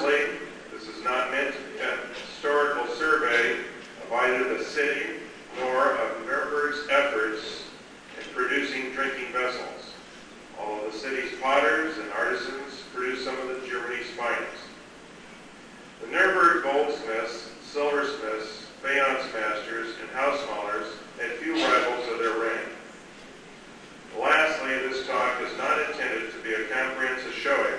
Conversely, this is not meant to be a historical survey of either the city nor of Nuernberg's efforts in producing drinking vessels, although the city's potters and artisans produce some of the Germany's finest. The Nuernberg goldsmiths, silversmiths, faience masters, and house-maulers had few rivals of their rank. Lastly, this talk is not intended to be a comprehensive showing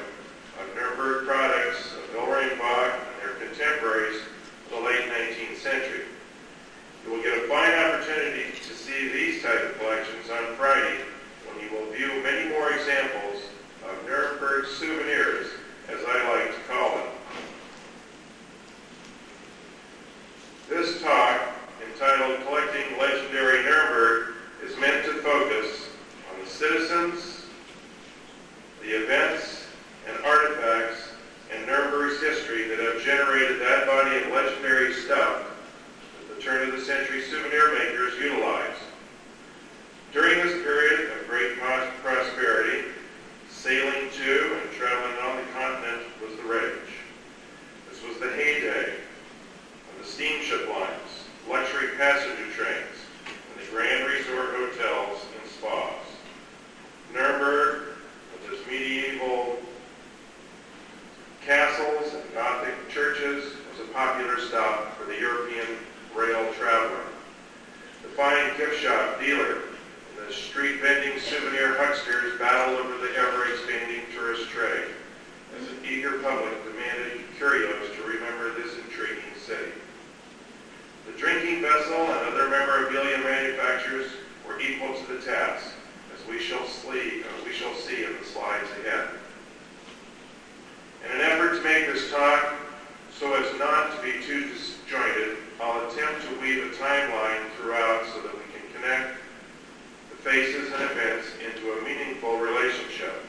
of Nuernberg products of Nuernberg and their contemporaries in the late 19th century. You will get a fine opportunity to see these type of collections on Friday, when you will view many more examples of Nuernberg souvenirs, as I like to call them. This talk, entitled Collecting Legendary Nuernberg, is meant to focus on the citizens, the events, and artifacts in Nuernberg's history that have generated that body of legendary stuff that the turn-of-the-century souvenir makers utilized. During this period of great prosperity, sailing to and traveling on the continent was the rage. This was the heyday of the steamship lines, luxury passenger trains, and the grand resort hotels and spas. Nuernberg, with its medieval castles and Gothic churches, was a popular stop for the European rail traveler. The fine gift shop dealer and the street vending souvenir hucksters battled over the ever-expanding tourist trade, as an eager public demanded curios to remember this intriguing city. The drinking vessel and other memorabilia manufacturers were equal to the task, as we shall see in the slides ahead. In an effort to make this talk so as not to be too disjointed, I'll attempt to weave a timeline throughout so that we can connect the faces and events into a meaningful relationship.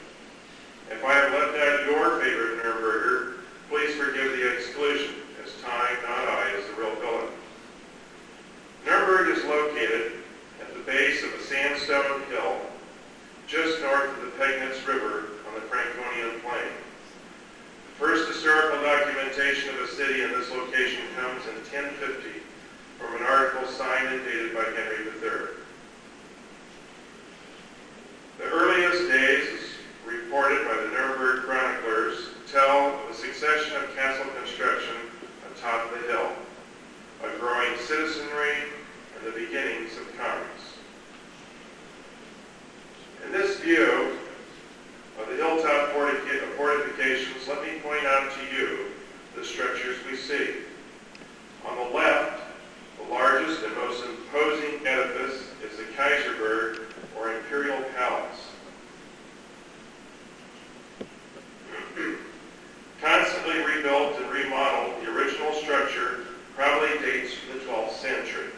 If I have left out your favorite Nuernberger, please forgive the exclusion, as time, not I, is the real villain. Nuernberg is located at the base of a sandstone hill just north of the Pegnitz River on the Franconian Plain. The first historical documentation of a city in this location comes in 1050 from an article signed and dated by Henry III. The earliest days, reported by the Nuernberg chroniclers, tell of a succession of castle construction atop the hill, a growing citizenry, and the beginnings of commerce. In this view of the hilltop fortifications, let me point out to you the structures we see. On the left, the largest and most imposing edifice is the Kaiserberg, or Imperial Palace. Constantly rebuilt and remodeled, the original structure probably dates from the 12th century.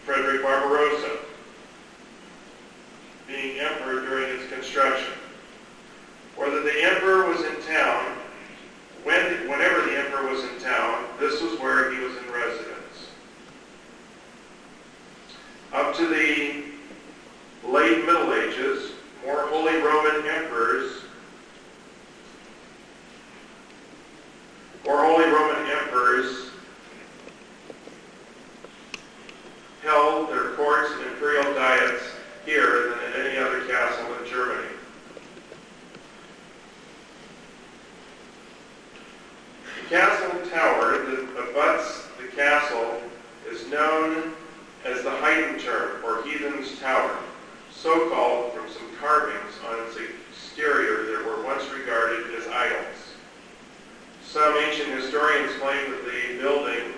Frederick Barbarossa, being emperor during its construction. Whether the emperor was in town, whenever the emperor was in town, this was where he was in residence. Up to the late Middle Ages, more Holy Roman emperors held their courts and imperial diets here than in any other castle in Germany. The castle tower that abuts the castle is known as the Heidenturm, or Heathen's Tower, so called from some carvings on its exterior that were once regarded as idols. Some ancient historians claim that the building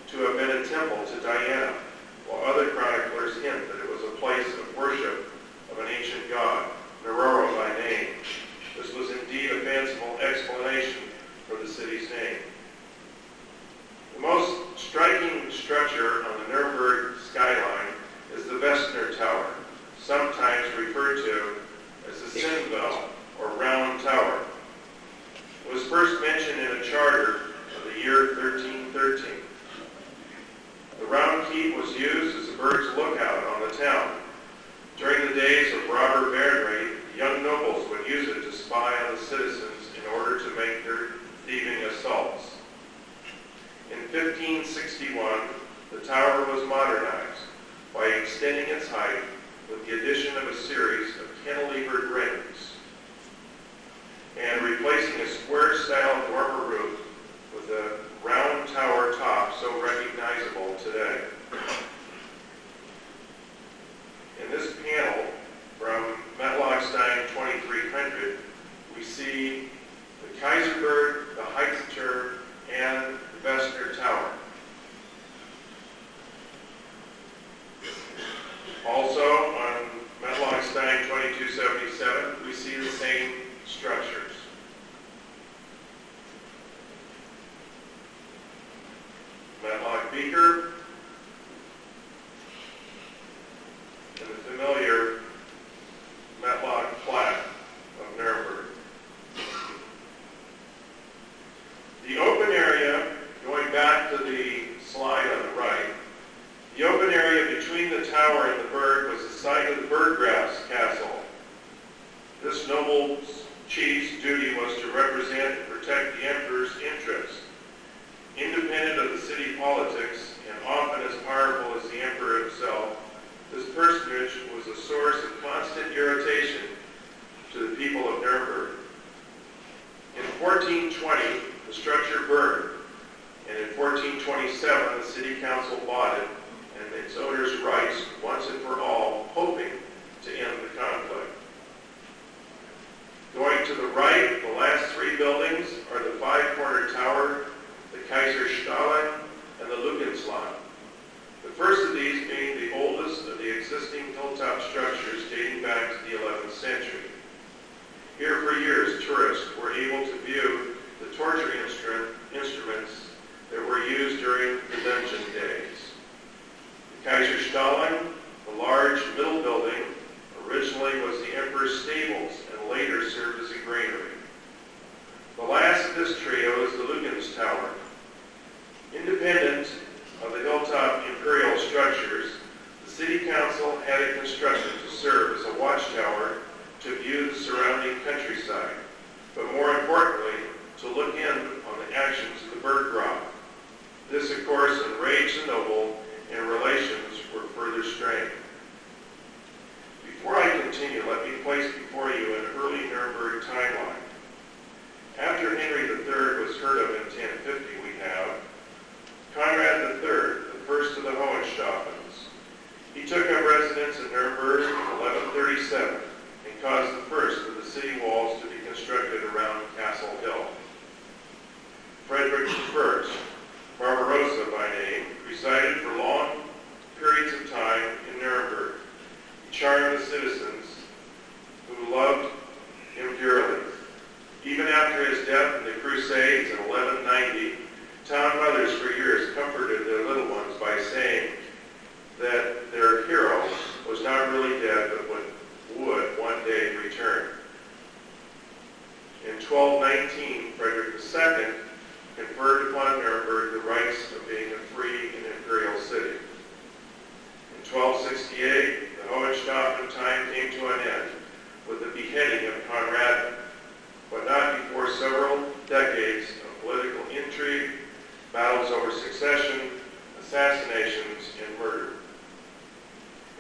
to have been a temple to Diana, while other chroniclers hint that it was a place of worship of an ancient god, Neroro by name. This was indeed a fanciful explanation for the city's name. The most striking structure on the Nuernberg skyline is the Westner Tower, sometimes referred to as the Sinnbell, or Round Tower. It was first mentioned in a charter of the year 1313. The round keep was used as a bird's lookout on the town. During the days of Robert Bernry, young nobles would use it to spy on the citizens in order to make their 1461, the tower was modernized by extending its height with the addition of a series of cantilevered rings and replacing a square-style dormer roof with a round tower top so recognizable today. In this panel from Metlockstein 2300, we see the Kaiserberg, the Heizturm, and the Westner Tower. Also on Metlockstein 2277, we see the same structures. Matlock Beaker, and the familiar Matlock Platte of Nuernberg. The open area, going back to the slide on the right, the open area between the tower and the burg was the site of the Burggraf's castle. This noble chief's duty was to represent and protect the emperor's interests. Independent of the city politics and often as powerful as the emperor himself, this personage was a source of constant irritation to the people of Nuernberg. In 1420, the structure burned, and in 1427, the city council bought it and its owner's rights once and for all, hoping to end the conflict. Going to the right, the last three buildings are the five-corner tower, the Kaiserstahlen, and the Lugensladen. The first of these being the oldest of the existing hilltop structures dating back to the 11th century. Here for years, tourists were able to view the torture instruments that were used during the dungeon days. The Kaiserstahlen, the large middle building, originally was the emperor's stables and later served as a granary. The last of this trio is the Lugens Tower. Independent of the hilltop imperial structures, the city council had it constructed to serve as a watchtower to view the surrounding countryside, but more importantly, to look in on the actions of the Burggraf. This, of course, enraged the noble, and relations were further strained. Before I continue, let me place before you an early Nuremberg timeline. After Henry III was heard of in 1050, we have Conrad III, the first of the Hohenstaufens. He took up residence in Nuremberg in 1137 and caused the first of the city walls to be constructed around Castle Hill. Frederick I, Barbarossa by name, resided for long periods of time in Nuremberg. He charmed the citizens who loved him dearly. Even after his death in the Crusades in 1190, town mothers for years comforted their little ones by saying that their hero was not really dead, but would one day return. In 1219, Frederick II conferred upon Nuremberg the rights of being a free and imperial city. In 1268, the Hohenstaufen time came to an end with the beheading of Conrad, but not before several decades of political intrigue, battles over succession, assassinations, and murder.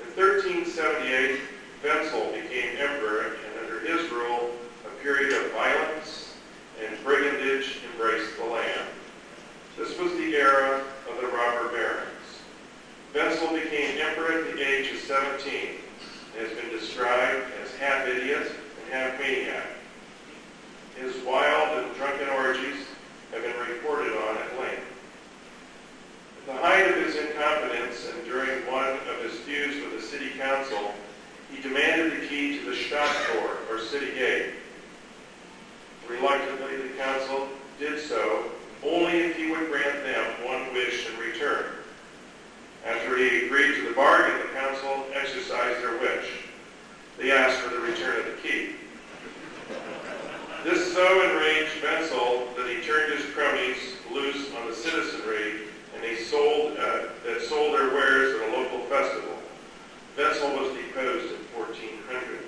In 1378, Wenzel became emperor, and under his rule, a period of violence and brigandage embraced the land. This was the era of the robber barons. Wenzel became emperor at the age of 17 and has been described as half idiot and half maniac. His wild and drunken orgies have been reported on at length. At the height of his incompetence and during one of his feuds with the city council, he demanded the key to the Stadttor, or city gate. Reluctantly, the council did so only if he would grant them one wish in return. After he agreed to the bargain, the council exercised their wish. They asked for the return of the key. This so enraged Wenzel that he turned his cronies loose on the citizenry, and they sold their wares at a local festival. Wenzel was deposed in 1400.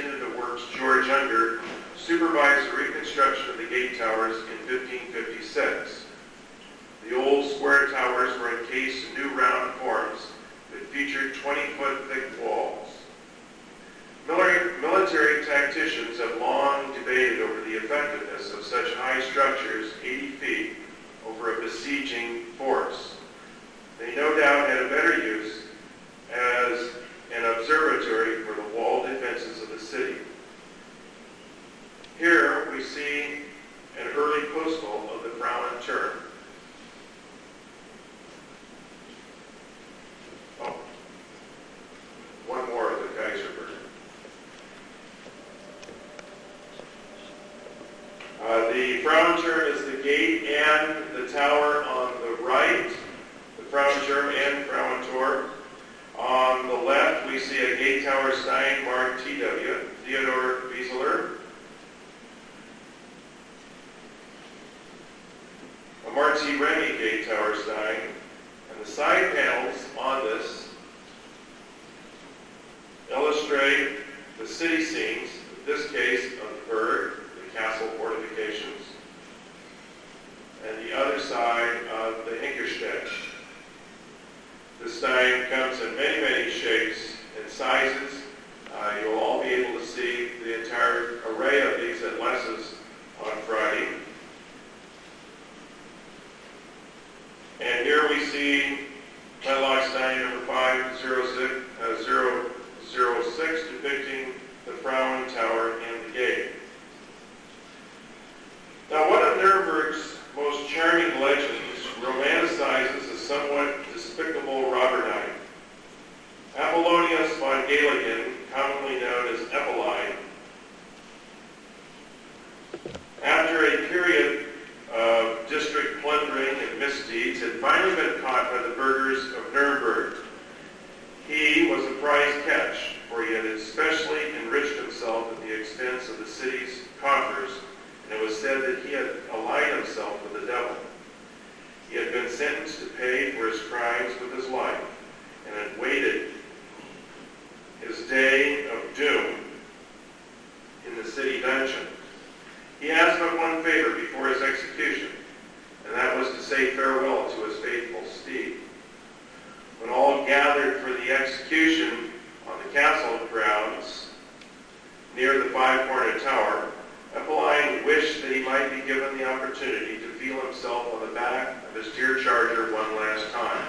Superintendent of Works George Unger supervised the reconstruction of the gate towers in 1556. The old square towers were encased in new round forms that featured 20-foot thick walls. Military tacticians have long debated over the effectiveness of such high structures 80 feet over a besieging force. They no doubt had a better use as an observatory for the walled defenses of the city. Here we see an early postal of the Frauenturm. Oh, one more of the Kaiserberg. The Frauenturm is the gate and the tower on the right, the Frauenturm and Frauentor. On the left, we see a gate tower sign marked TW, Theodor Wieseler. A Marzi Remy gate tower sign, and the side panels on this illustrate the city scenes, in this case of the Berg, the castle fortifications, and the other side of the Hinkerstedt. This sign comes in many, many shapes and sizes. You'll all be able to see the entire array of these at Less's on Friday. And here we see Medlock sign number 5006 depicting the Frauen Tower and the gate. Now, one of Nuernberg's most charming legends romanticizes a somewhat despicable robber knight. Apollonius von Galigen, commonly known as Eppeline, after a period of district plundering and misdeeds, had finally been caught by the burghers of Nuernberg. He was a prize catch, for he had especially enriched himself at the expense of the city's coffers, and it was said that he had allied himself with the devil. He had been sentenced to pay for his crimes with his life, and had waited his day of doom in the city dungeon. He asked but one favor before his execution, and that was to say farewell to his faithful steed. When all gathered for the execution on the castle grounds near the five-cornered tower, Eppeline wished that he might be given the opportunity to feel himself on the back of his dear charger one last time.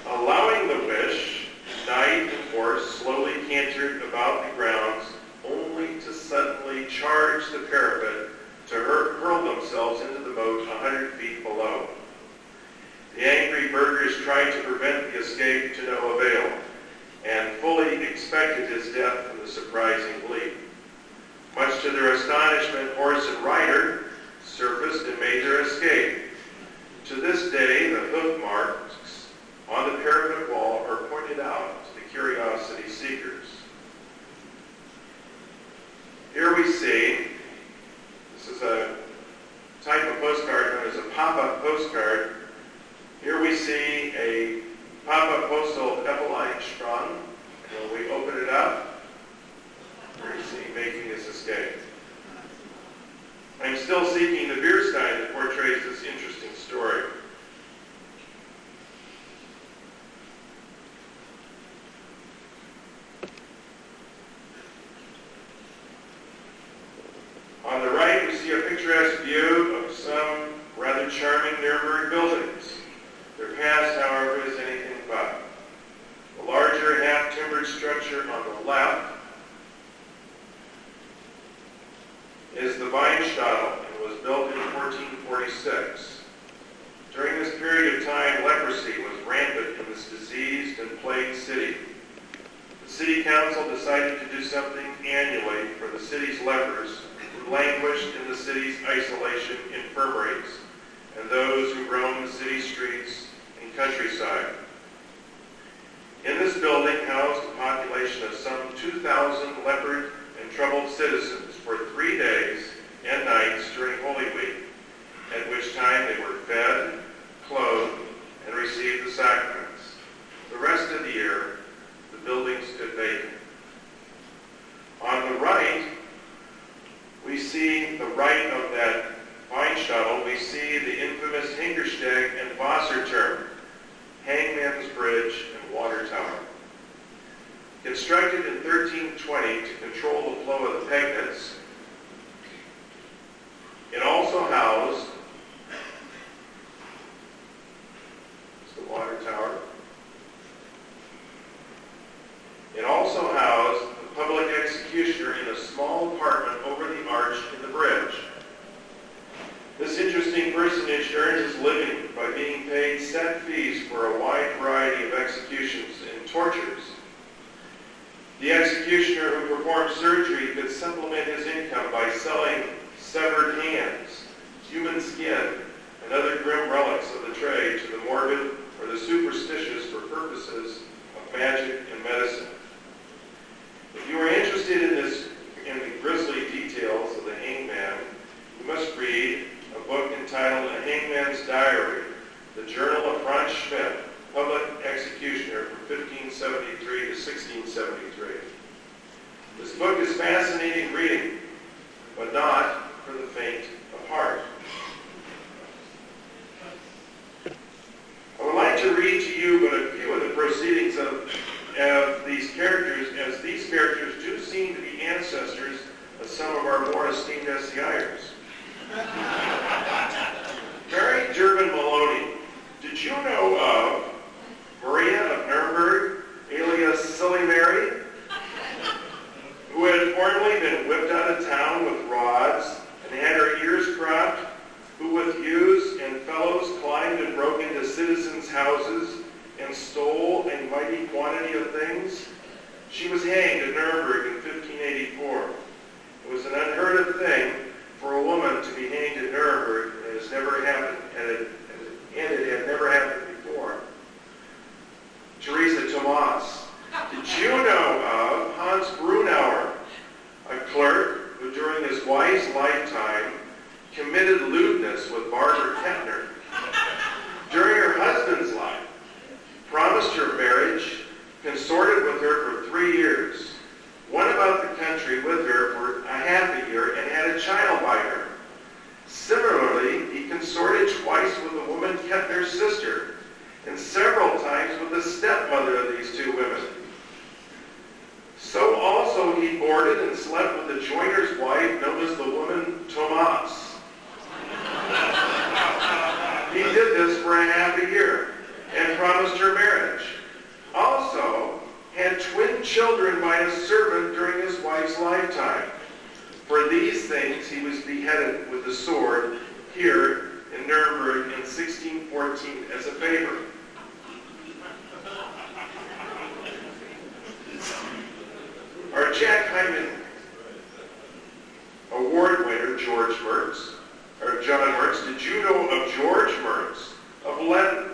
Allowing the wish, knight and horse slowly cantered about the grounds, only to suddenly charge the parapet to hurl themselves into the moat 100 feet below. The angry burghers tried to prevent the escape to no avail, and fully expected his death from the surprising leap. Much to their astonishment, horse and rider surfaced and made their escape. To this day, the hoof marks on the parapet wall are pointed out to the curiosity seekers. Here we see, this is a type of postcard known as a pop-up postcard. Here we see a pop-up postal of Eppeline Strong. When we open it up, we see making his escape. I'm still seeking the beer stein that portrays this interesting story. On the right, we see a picturesque view of some rather charming Nuernberg buildings. Their past, however, is anything but. The larger half-timbered structure on the left is the Weinstadel and was built in 1446. During this period of time, leprosy was rampant in this diseased and plagued city. The city council decided to do something annually for the city's lepers who languished in the city's isolation infirmaries and those who roamed the city streets and countryside. In this building housed a population of some 2,000 leopard and troubled citizens for 3 days and nights during Holy Week, at which time they were fed, clothed, and received the sacraments. The rest of the year, the building stood constructed in 1320 to control the flow of the Pegnitz. It also housed the water tower. It also housed the public executioner in a small apartment over the arch in the bridge. This interesting personage earned his living by being paid set fees for a wide variety of executions and tortures. The executioner who performed surgery could supplement his income by selling severed hands, human skin, and other grim relics of the trade to the morbid or the superstitious for purposes of magic and medicine. If you are interested in the grisly details of the hangman, you must read a book entitled A Hangman's Diary, the Journal of Franz Schmidt, public executioner from 1573 to 1673. This book is fascinating reading, but not for the faint of heart. I would like to read to you but a few of the proceedings of these characters, as these characters do seem to be ancestors of some of our more esteemed SCIers. Mary Durbin Maloney. Did you know of Maria of Nuernberg, alias Silly Mary, who had formerly been whipped out of town with rods and had her ears cropped, who with youths and fellows climbed and broke into citizens' houses and stole a mighty quantity of things? She was hanged at Nuernberg in 1584. It was an unheard of thing for a woman to be hanged at Nuernberg, and it has never happened, and it had never happened before. Teresa Tomas. Did you know of Hans Brunauer, a clerk who during his wife's lifetime committed lewdness with Barbara Kettner? During her husband's life, promised her marriage, consorted with her for 3 years, went about the country with her for a half a year, and had a child by her. Similarly, he consorted twice with a woman Kettner's sister, and several times with the stepmother of these two women. So also he boarded and slept with the joiner's wife, known as the woman Tomas. He did this for a half a year and promised her marriage. Also had twin children by a servant during his wife's lifetime. For these things he was beheaded with the sword here in Nuernberg in 1614 as a favor. Our Jack Hyman Award winner, John Mertz. Did you know of George Mertz of Letten,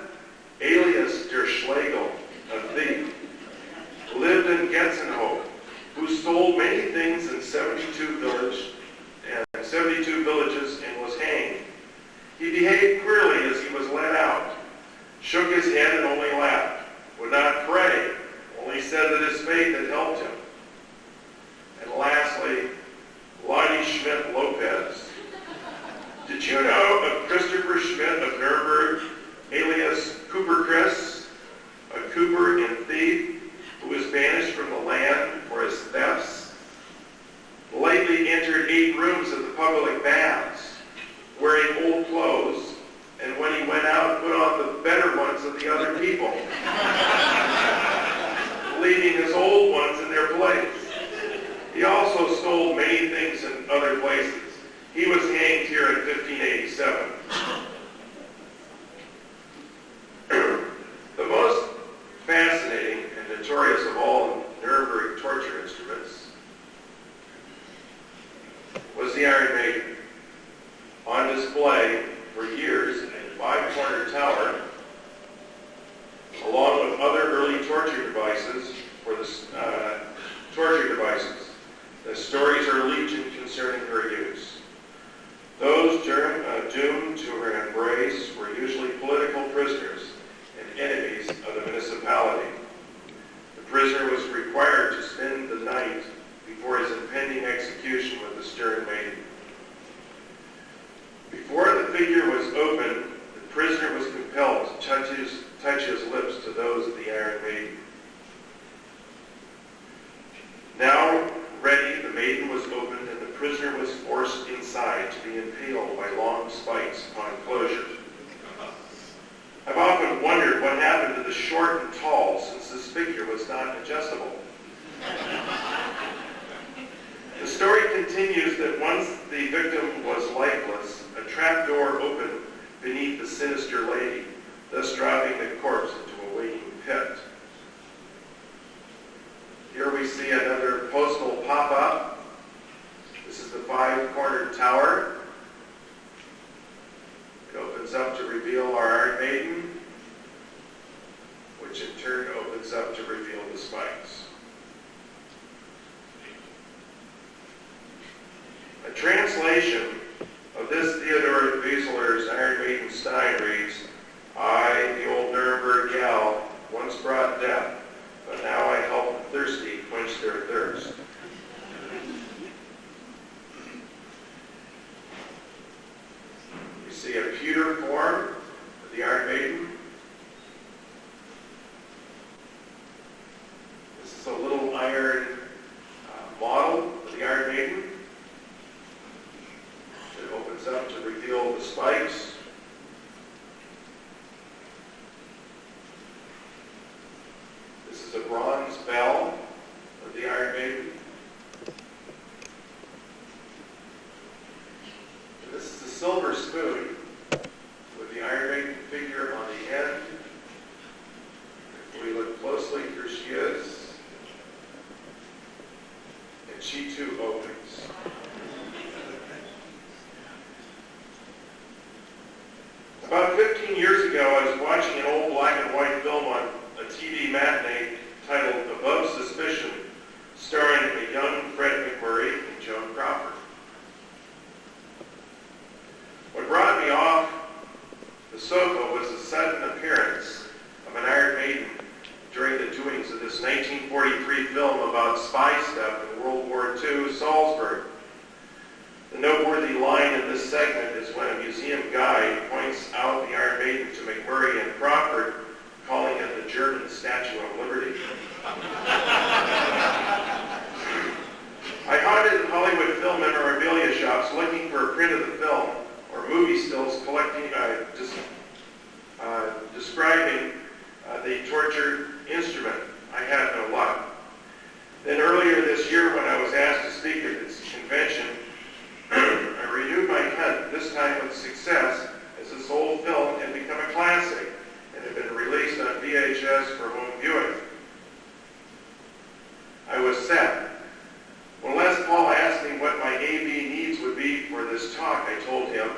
alias Der Schlegel, a thief, lived in Getzenhof, who stole many things in 72 villages and was hanged. He behaved queerly as he was let out, shook his head and only laughed, would not pray, only said that his faith had helped him. And lastly, Lottie Schmidt Lopez. Did you know of Christopher Schmidt of Nuernberg, alias Cooper Chris, a cooper and thief who was banished from the land for his thefts? Lately entered 8 rooms of the public baths, wearing old clothes, and when he went out, put on the better ones of the other people, leaving his old ones in their place. He also stole many things in other places. He was hanged here in 1587. The most fascinating and notorious of all Nuremberg torture instruments was the Iron Maiden, on display for years in a 5-corner tower, along with other early torture devices for the torture devices. The stories are legion concerning her use. Those doomed Now ready, the maiden was opened, and the prisoner was forced inside to be impaled by long spikes upon closure. I've often wondered what happened to the short and tall, since this figure was not adjustable. The story continues that once the victim was lifeless, a trap door opened beneath the sinister lady, thus dropping the corpse into a waiting pit. Here we see another postal pop-up. This is the five-cornered tower. It opens up to reveal our Iron Maiden, which in turn opens up to reveal the spikes. A translation of this Theodore Wieseler's Iron Maiden Stein reads, "I, the old Nuernberg gal, once brought death, but now I help the thirsty quench their thirst." We see a pewter form of the Iron Maiden. This is a little iron model of the Iron Maiden. It opens up to reveal the spikes. This is a bronze bell of the Iron Maiden. And this is a silver spoon with the Iron Maiden figure on the end. If we look closely, here she is. And she too opens. About 15 years ago, I was watching an old black and white film on a TV matinee titled Above Suspicion, starring a young Fred McMurray and Joan Crawford. What brought me off the sofa was the sudden appearance of an Iron Maiden during the doings of this 1943 film about spy stuff in World War II, Salzburg. The noteworthy line in this segment is when a museum guide points out the Iron Maiden to McMurray and Crawford, calling it the German Statue of Liberty. I haunted Hollywood film memorabilia shops looking for a print of the film or movie stills describing the torture instrument. I had no luck. Then earlier this year, when I was asked to speak at this convention, I renewed my hunt, this time with success, as this old film had become a classic and had been released on VHS for home viewing. I was set. When Les Paul asked me what my AV needs would be for this talk, I told him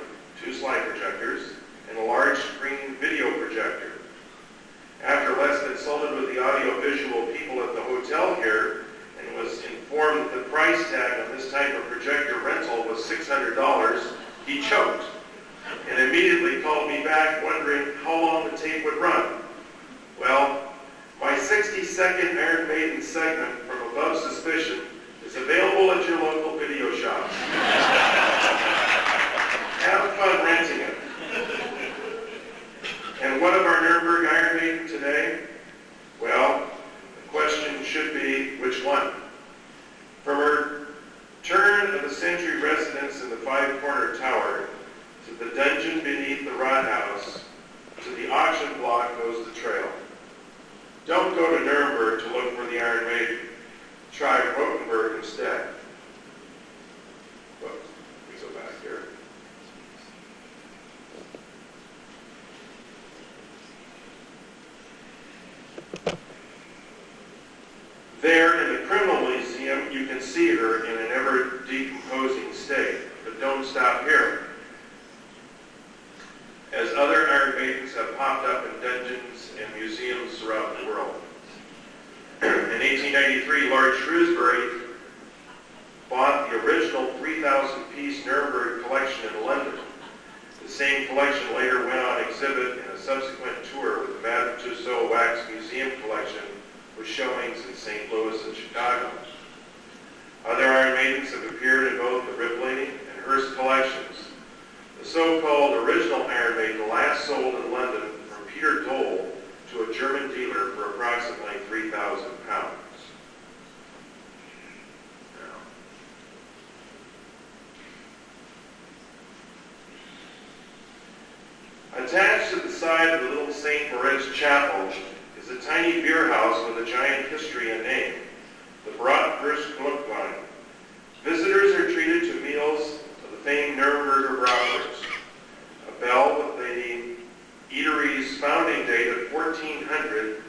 2 slide projectors and a large screen video projector. After Les consulted with the audiovisual people at the hotel here and was informed that the price tag on this type of projector rental was $600, he choked and immediately called me back wondering how long the tape would run. Well, my 60-second Iron Maiden segment from Above Suspicion is available at your local video shop. Have fun renting it. And what of our Nuernberg Iron Maiden today? Well, the question should be, which one? From her turn-of-the-century residence in the five-corner tower to the dungeon beneath the rod house to the auction block goes the trail. Don't go to Nuernberg to look for the Iron Maiden. Try Rothenburg instead. Whoops, let me go back here. There in the Criminal Museum, you can see her in an ever-decomposing state. But don't stop here. As other Iron Maidens have popped up in dungeons and museums throughout the world. In 1893, Lord Shrewsbury bought the original 3,000-piece Nuernberg collection in London. The same collection later went on exhibit in a subsequent tour with the Madame Tussauds Wax Museum collection, with showings in St. Louis and Chicago. Other Iron Maidens have appeared in both the Ripley and Hearst collections. The so-called original Iron Maiden last sold in London from Peter Dole to a German dealer for approximately £3,000. Attached to the side of the little St. Moritz Chapel is a tiny beer house with a giant history and name, the Bratwurst Glückwein. Visitors are treated to meals of the famed Nuernberger Bratwurst. A bell with the eatery's founding date of 1400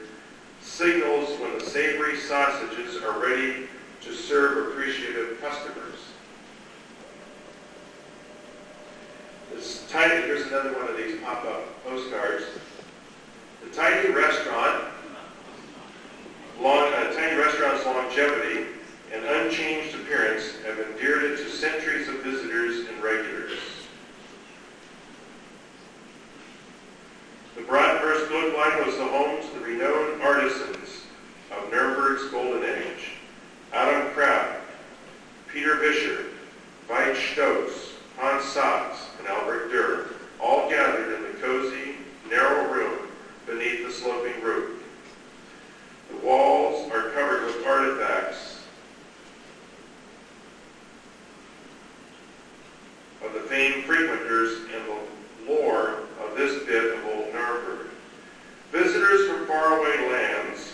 signals when the savory sausages are ready to serve appreciative customers. Here's another one of these pop-up postcards. The tiny restaurant's longevity and unchanged appearance have endeared it to centuries of visitors and regulars. The Bratwurst Glückwein was the home to the renowned artisans of Nuremberg's golden age. Adam Kraft, Peter Vischer, Veit Stotz, Hans Sachs, and Albert Dürer, all gathered in the cozy, narrow room beneath the sloping roof. The walls are covered with artifacts of the famed frequenters and the lore of this bit of old Nuremberg. Visitors from faraway lands,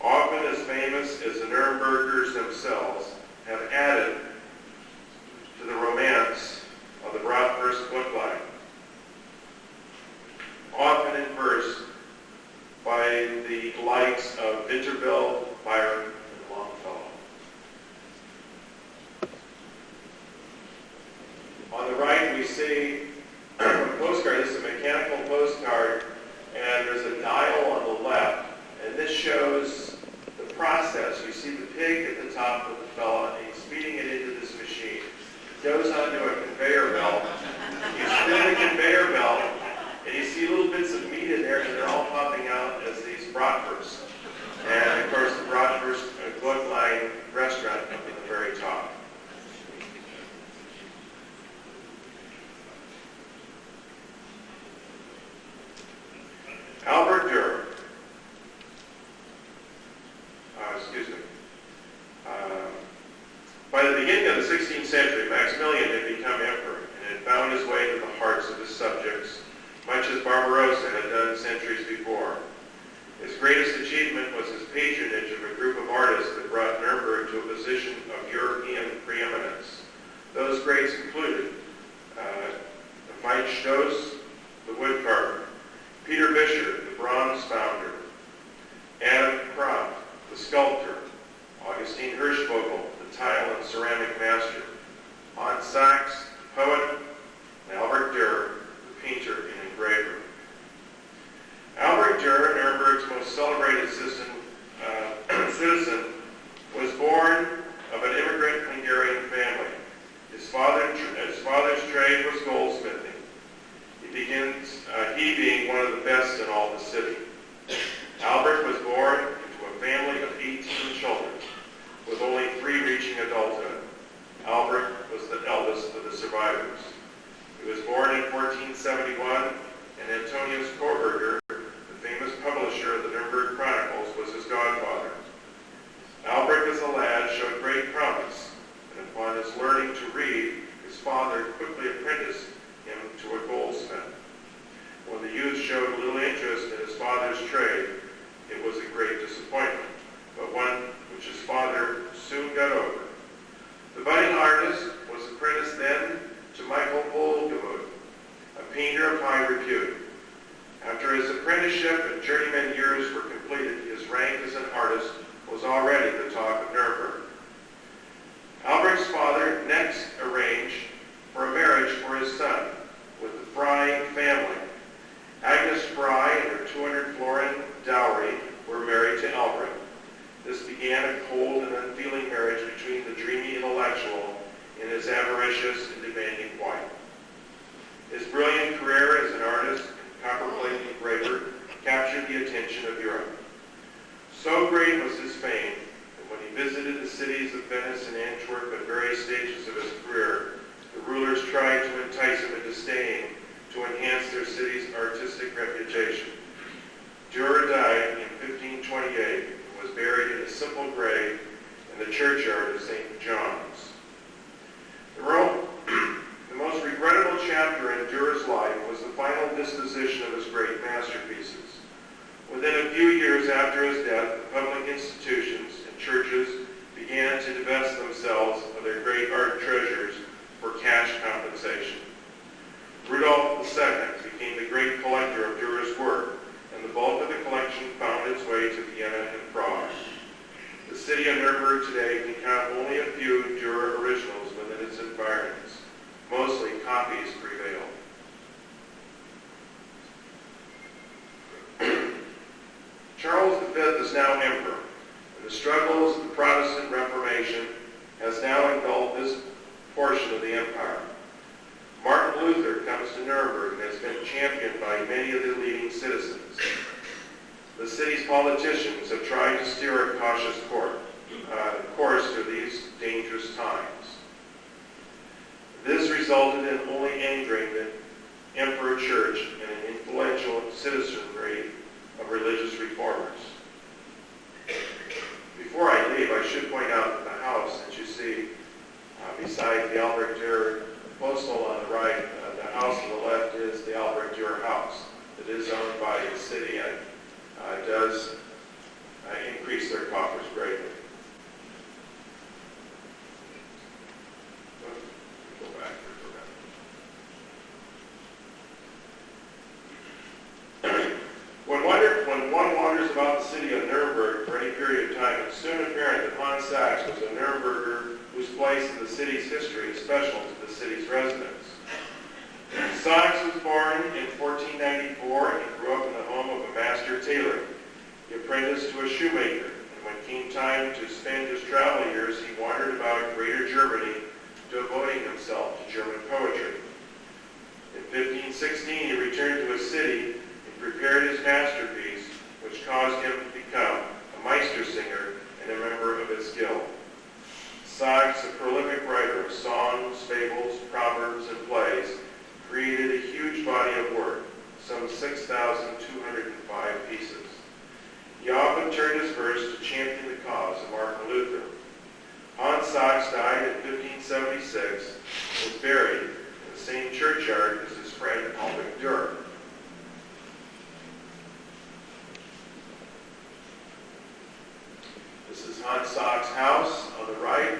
often as famous as the Nurembergers themselves, have added to the romance of the Bratwurst Glückwein, often in verse by the likes of Winterveld, Byron, and Longfellow. On the right, we see a postcard. This is a mechanical postcard, and there's a dial on the left, and this shows the process. You see the pig at the top with the fella, and he's feeding it into this machine. It goes onto a conveyor belt. You spin the conveyor belt, and you see little bits of meat in there, and they're all popping out as these bratwursts. And of course, the Bratwurst Glückwein restaurant up at the very top. Albert Dürer. By the beginning of the 16th century, Maximilian had become emperor and had found his way to the hearts of his subjects, much as Barbarossa had done centuries before. His greatest achievement was his patronage of a group of artists that brought Nuremberg to a position of European preeminence. Those greats included Veit Stotz, the woodcarver, Peter Vischer, the bronze founder, Adam Kraft, the sculptor, Augustine Hirschvogel, the tile and ceramic master, Hans Sachs, the poet, and Albert Dürer, the painter and engraver. Albert Dürer, Nuremberg's most celebrated citizen, was born of an immigrant Hungarian family. His father's trade was goldsmithing. He being one of the best in all the city. Albert was born into a family of 18 children, with only 3 reaching adulthood. Albert was the eldest of the survivors. He was born in 1471, and Antonius Koberger, the famous publisher of the Nuremberg Chronicles, was his godfather. Albert, as a lad, showed great promise, and upon his learning to read, his father quickly apprenticed him to a goldsmith. When the youth showed little interest in his father's trade, it was a great disappointment, but one which his father soon got over. The budding artist was apprenticed then to Michael Volgemuth, a painter of high repute. After his apprenticeship and journeyman years were completed, his rank as an artist was already the talk of Nuremberg. Albert's father next arranged for a marriage for his son with the Fry family. Agnes Fry and her 200 florin dowry were married to Albert. This began a cold and unfeeling marriage between the dreamy intellectual and his avaricious and demanding wife. His brilliant career as an artist and copperplate engraver captured the attention of Europe. So great was his fame that when he visited the cities of Venice and Antwerp at various stages of his career, the rulers tried to entice him into staying to enhance their city's artistic reputation. Dürer died in 1528 and was buried in a simple grave in the churchyard of St. John's. The most regrettable chapter in Dürer's life was city of Nuernberg today can count only a few Dürer originals within its environs. Mostly copies prevail. Charles V is now emperor, and the struggles of the Protestant Reformation has now engulfed this portion of the empire. Martin Luther comes to Nuernberg and has been championed by many of the leading citizens. The city's politicians have tried to steer a cautious course through these dangerous times. This resulted in only angering the Emperor Church and an influential citizenry of religious reformers. Before I leave, I should point out that the house that you see beside the Albrecht Dürer postal on the right, the house on the left is the Albrecht Dürer house. It is owned by the city and does increase their coffers greatly. Go back for a minute. When one wanders about the city of Nuernberg for any period of time, it's soon apparent that Hans Sachs was a Nuremberger whose place in the city's history is special to the city's residents. Sachs was born in 1494 and grew up in the home of a master tailor. He apprenticed to a shoemaker, and when came time to spend his travel years, he wandered about Greater Germany, devoting himself to German poetry. In 1516, he returned to his city and prepared his masterpiece, which caused him to become a Meistersinger and a member of his guild. Sachs, a prolific writer of songs, fables, proverbs, and plays, created a huge body of work, some 6,205 pieces. He often turned his verse to champion the cause of Martin Luther. Hans Sachs died in 1576 and was buried in the same churchyard as his friend Albrecht Dürer. This is Hans Sachs' house on the right.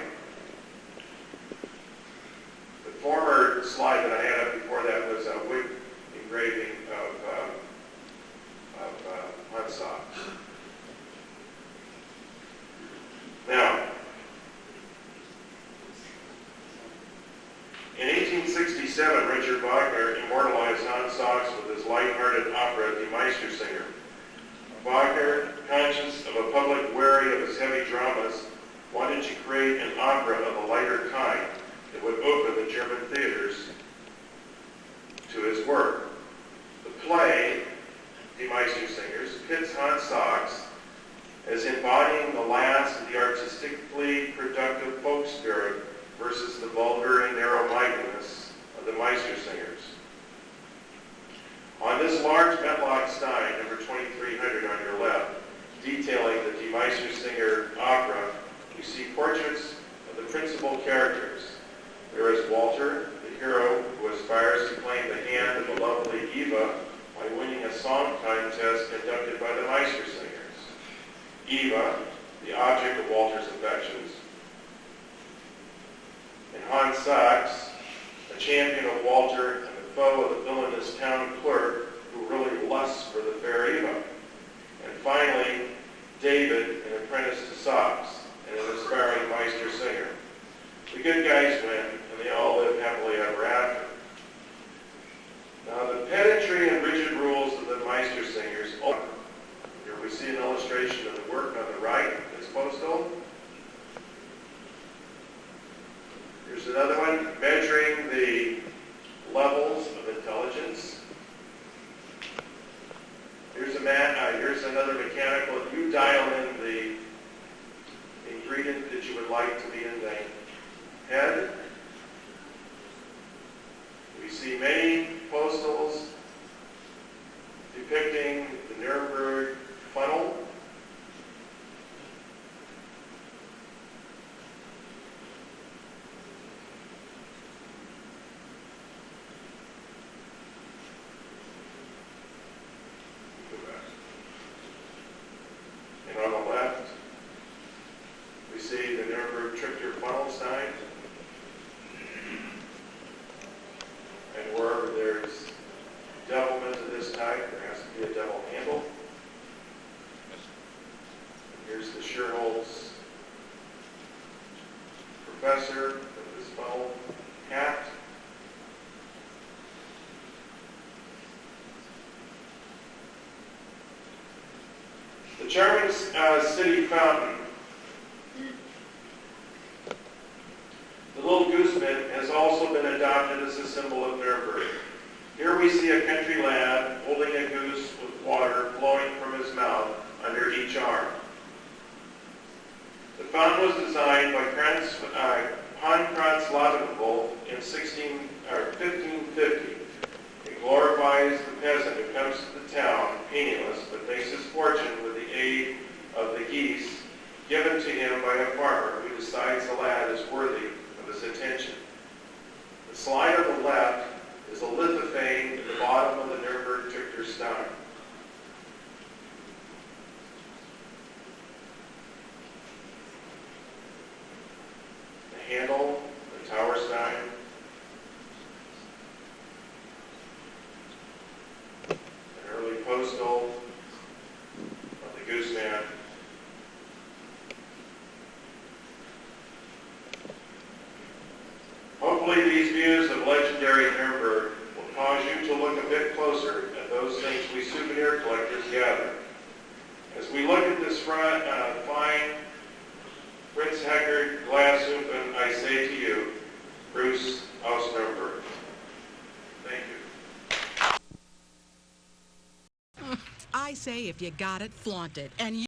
The former slide that I had up before that was a wood engraving of Hans Sachs. Now, in 1867, Richard Wagner immortalized Hans Sachs with his light-hearted opera, Die Meistersinger. Wagner, conscious of a public wary of his heavy dramas, wanted to create an opera of a lighter kind that would open the German theaters to his work. The play, Die Meistersingers, pits Hans Sachs as embodying the last of the artistically productive folk spirit versus the vulgar and narrow-mindedness of the Meistersingers. On this large Metlock Stein, number 2300 on your left, detailing the Die Meistersinger opera, you see portraits of the principal characters. There is Walter, the hero who aspires to claim the hand of the lovely Eva by winning a song contest conducted by the Meistersingers. Eva, the object of Walter's affections. And Hans Sachs, a champion of Walter and the foe of the villainous town clerk who really lusts for the fair Eva. And finally, David, an apprentice to Sachs and an aspiring Meistersinger. The good guys win, and they all live happily ever after. Now, the pedantry and rigid rules of the Meistersingers. Here we see an illustration of the work on the right, this postal. Here's another one, measuring the levels of intelligence. Here's another mechanical. You dial in the ingredient that you would like to be in the head. We see many postals depicting the Nuremberg funnel. And on the left, we see the Nuremberg trickster funnel sign. And wherever there's devilment of this type, there has to be a devil handle. Here's the Sherholz professor with his funnel hat. The German city fountain, the little gooseman, has also been adopted as a symbol of Nuernberg. Here we see a country lad holding a goose with water flowing from his mouth under each arm. The fountain was designed by Pankratz Ladenvol in 1550. It glorifies the peasant who comes to the town penniless but makes his fortune with the aid of the geese given to him by a farmer who decides the lad is worthy of his attention. The slide on the left is a lithophane at the bottom of the Nuernberg Trichter Stein. The handle, the tower stein, an early postal of the gooseman. Hopefully these views of legendary Nuernberg will cause you to look a bit closer at those things we souvenir collectors gather. As we look at this fine Fritz Heckert glass open, I say to you, Bruce aus Nuernberg. Thank you. I say if you got it, flaunt it. And you